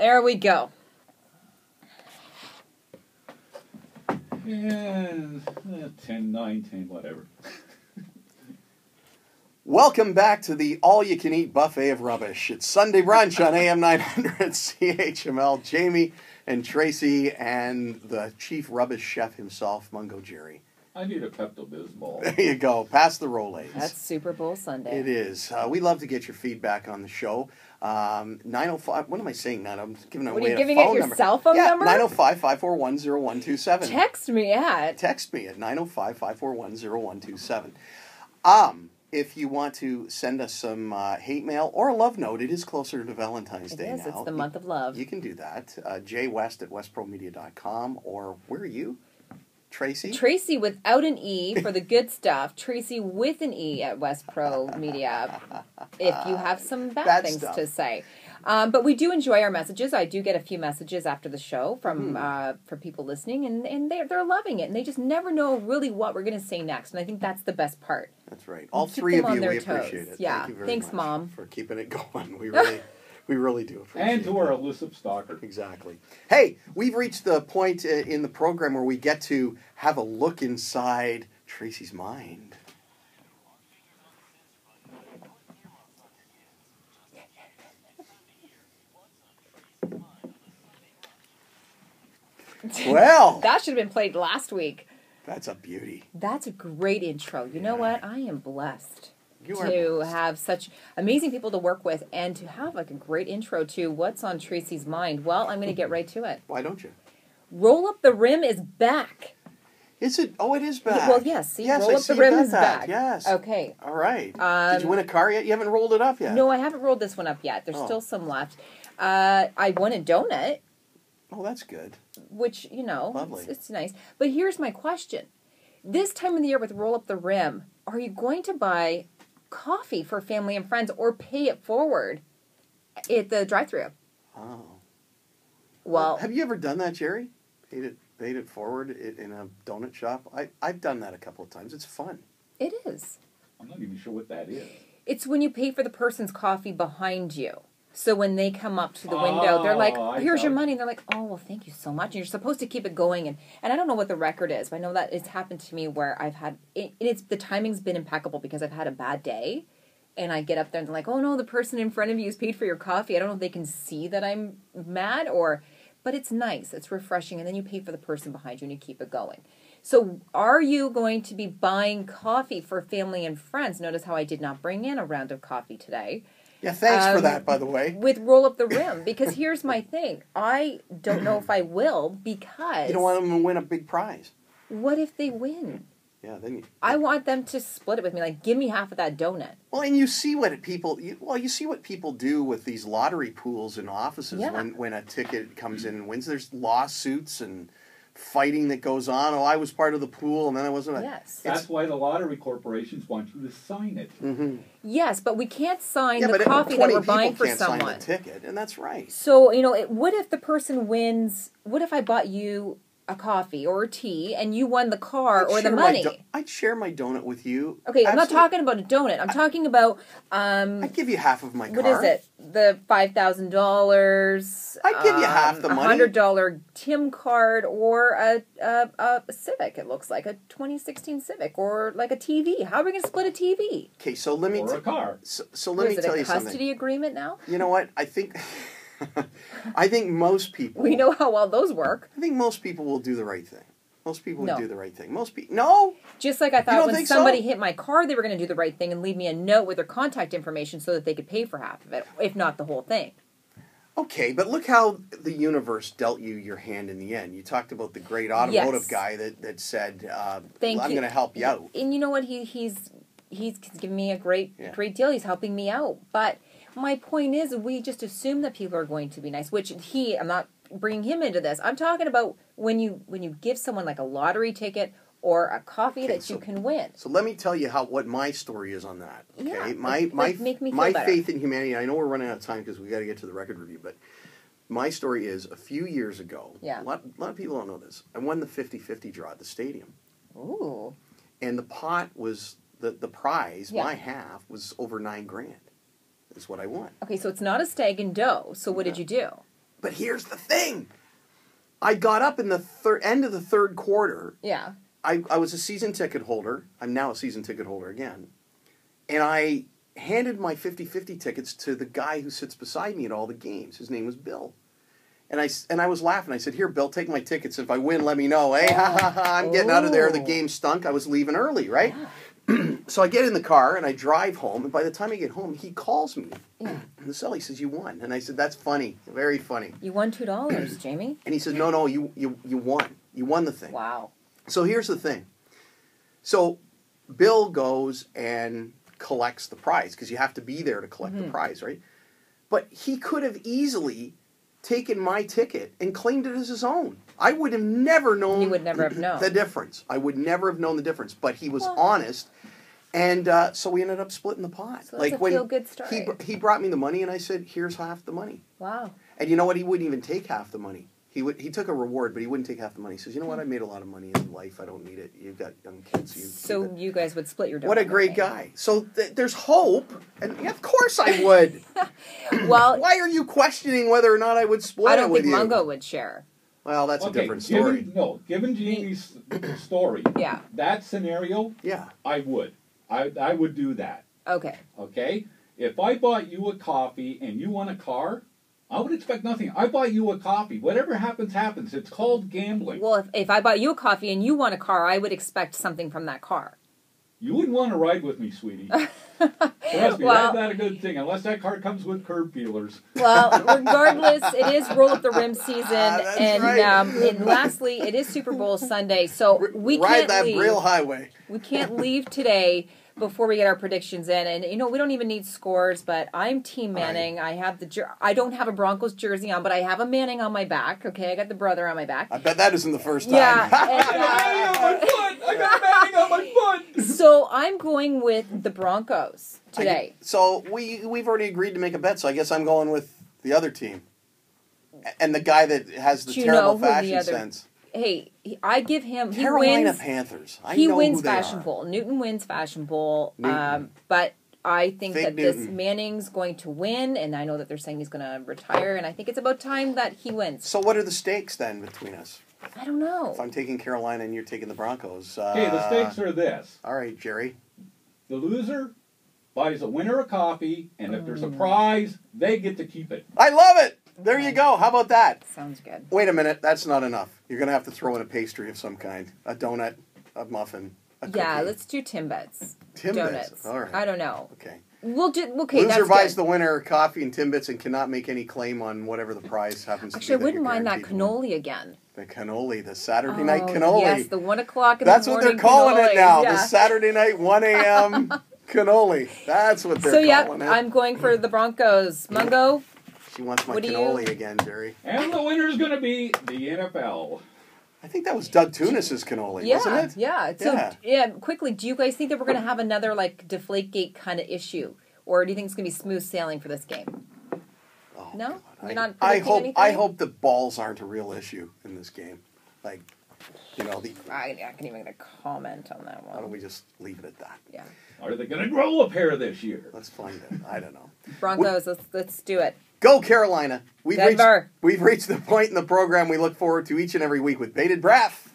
There we go. Yeah, 10, 9, 10, whatever. Welcome back to the all-you-can-eat buffet of rubbish. It's Sunday brunch on AM 900 CHML. Jamie and Tracy and the chief rubbish chef himself, Mungo Jerry. I need a Pepto-Bismol. There you go. Pass the Rolaids. That's Super Bowl Sunday. It is. We love to get your feedback on the show. 905. What am I saying now? I'm giving away a phone number. What are you giving it your cell phone number? 905-541-0127. Text me at 905-541-0127. If you want to send us some hate mail or a love note, it is closer to Valentine's Day now. It is. It's the month of love. You can do that. jwest@westpromedia.com, or where are you? Tracy? Tracy without an E for the good stuff. Tracy with an E at West Pro Media if you have some bad things to say. But we do enjoy our messages. I do get a few messages after the show from people listening, and they're loving it. And they just never know really what we're going to say next. And I think that's the best part. That's right. All three of you, we appreciate it. Yeah. Thank you very Thanks, much Mom. for keeping it going. We really do appreciate it. And to our elusive stalker. Exactly. Hey, we've reached the point in the program where we get to have a look inside Tracy's mind. Well, that should have been played last week. That's a beauty. That's a great intro. You know what? I am blessed to have such amazing people to work with and to have like a great intro to what's on Tracy's mind. Well, I'm going to get right to it. Why don't you? Roll Up the Rim is back. Is it? Oh, it is back. Well, yes. See, yes, Roll Up the Rim is back. Yes. Okay. All right. Did you win a car yet? You haven't rolled it up yet. No, I haven't rolled this one up yet. There's still some left. I won a donut. Oh, that's good. Which, you know, lovely. It's nice. But here's my question. This time of the year with Roll Up the Rim, are you going to buy coffee for family and friends or pay it forward at the drive-thru? Oh. Well, have you ever done that, Jerry? Paid it forward in a donut shop? I've done that a couple of times. It's fun. It is. I'm not even sure what that is. It's when you pay for the person's coffee behind you. So when they come up to the window, they're like, here's your money. And they're like, oh, well, thank you so much. And you're supposed to keep it going. And I don't know what the record is, but I know that it's happened to me where I've had, the timing's been impeccable because I've had a bad day. And I get up there and they're like, oh, no, the person in front of you has paid for your coffee. I don't know if they can see that I'm mad but it's nice. It's refreshing. And then you pay for the person behind you and you keep it going. So are you going to be buying coffee for family and friends? Notice how I did not bring in a round of coffee today. Yeah, thanks for that, by the way. With Roll Up the Rim, because here's my thing. I don't know if I will because... You don't want them to win a big prize. What if they win? Yeah, then I want them to split it with me. Like, give me half of that donut. Well, and you see what people do with these lottery pools in offices when a ticket comes in and wins. There's lawsuits and fighting that goes on. Oh, I was part of the pool, and then I wasn't. Yes. That's why the lottery corporations want you to sign it. Mm-hmm. Yes, but we can't sign the coffee that we're buying for someone. Sign the ticket, and that's right. So, what if the person wins? What if I bought you a coffee or a tea and you won the car or the money? I'd share my donut with you. Okay, I'm not talking about a donut. I'm talking about... I'd give you half of my car. What is it? The $5,000... I'd give you half the money. $100 Tim card or a Civic, it looks like. A 2016 Civic or like a TV. How are we going to split a TV? Okay, so let me... Or a car. So let me tell you something. Is it a custody agreement now? You know what? I think most people... We know how well those work. I think most people will do the right thing. Most people would do the right thing. Most people... No? Just like I thought when somebody hit my car, they were going to do the right thing and leave me a note with their contact information so that they could pay for half of it, if not the whole thing. Okay, but look how the universe dealt you your hand in the end. You talked about the great automotive guy that said, I'm going to help you out. And you know what? He's given me a great deal. He's helping me out. But... my point is, we just assume that people are going to be nice, which I'm not bringing him into this. I'm talking about when you give someone like a lottery ticket or a coffee that you can win. So let me tell you what my story is on that. Okay, yeah, my make me feel better. Faith in humanity. I know we're running out of time because we got to get to the record review, but my story is a few years ago. Yeah. A lot of people don't know this. I won the 50-50 draw at the stadium. Ooh. And the pot was the prize. My half was over $9,000. Is what I want. Okay, so it's not a stag and dough. So what did you do? But here's the thing. I got up in the end of the third quarter. Yeah. I was a season ticket holder. I'm now a season ticket holder again. And I handed my 50-50 tickets to the guy who sits beside me at all the games. His name was Bill. And I was laughing. I said, "Here, Bill, take my tickets. If I win, let me know." Hey, ha, ha, ha, I'm getting out of there. The game stunk. I was leaving early, right? Yeah. So I get in the car and I drive home. And by the time I get home, he calls me. Yeah. And the cell, he says, "You won." And I said, "That's funny. Very funny." You won $2, Jamie. And he said, No, you won. You won the thing. Wow. So here's the thing. So Bill goes and collects the prize because you have to be there to collect the prize, right? But he could have easily taken my ticket and claimed it as his own. I would have never known. You would never have known the difference. I would never have known the difference. But he was honest, and so we ended up splitting the pot. So that's a feel-good story. He brought me the money, and I said, "Here's half the money." Wow. And you know what? He wouldn't even take half the money. He took a reward, but he wouldn't take half the money. He says, "You know what? I made a lot of money in life. I don't need it. You've got young kids. So you guys would split your dough. What a great guy. So there's hope. And of course I would. Well, why are you questioning whether or not I would split it with you? I don't think Mungo would share. Well, that's a different story. Given Jamie's story, that scenario, I would. I would do that. Okay. Okay? If I bought you a coffee and you won a car, I would expect nothing. I bought you a coffee. Whatever happens, happens. It's called gambling. Well, if I bought you a coffee and you won a car, I would expect something from that car. You wouldn't want to ride with me, sweetie. Trust me, that's not a good thing, unless that car comes with curb peelers. Well, regardless, it is Roll Up the Rim season. And, right. And lastly, it is Super Bowl Sunday. So we can't leave. Ride that Braille Highway. We can't leave today before we get our predictions in. And, we don't even need scores, but I'm Team Manning. Right. I don't have a Broncos jersey on, but I have a Manning on my back. Okay, I got the brother on my back. I bet that isn't the first time. Yeah. I got Manning on my foot! So I'm going with the Broncos today. So we've already agreed to make a bet, so I guess I'm going with the other team. And the guy that has the terrible fashion sense. Hey, I give him... Carolina Panthers. He wins Fashion Bowl. Newton wins Fashion Bowl. But I think that this Manning's going to win, and I know that they're saying he's going to retire, and I think it's about time that he wins. So what are the stakes then between us? I don't know. If I'm taking Carolina and you're taking the Broncos... Okay, the stakes are this. All right, Jerry. The loser buys a winner a coffee, and if there's a prize, they get to keep it. I love it! There you go. How about that? Sounds good. Wait a minute. That's not enough. You're going to have to throw in a pastry of some kind. A donut, a muffin, a cookie. Yeah, let's do Timbits. Timbits. All right. I don't know. Okay. We'll do... Okay, loser that's buys good. the winner coffee and Timbits and cannot make any claim on whatever the prize happens to be. Actually, I wouldn't mind that cannoli again. The cannoli. The Saturday night cannoli. Yes, the 1 o'clock in That's the morning what they're calling cannoli. it now. Yeah. The Saturday night 1 a.m. cannoli. That's what they're calling it. I'm going for the Broncos. Mungo? She wants my cannoli again, Jerry. And the winner's going to be the NFL. I think that was Doug Tunis's cannoli, wasn't it? Yeah. So, quickly, do you guys think that we're going to have another, Deflategate kind of issue? Or do you think it's going to be smooth sailing for this game? Oh, no? You're not I predicting anything? I hope the balls aren't a real issue in this game. I can't even get a comment on that one. Why don't we just leave it at that? Yeah. Are they going to grow a pair this year? Let's find it. I don't know. Broncos, let's do it. Go Carolina. Denver. We've reached the point in the program we look forward to each and every week with bated breath.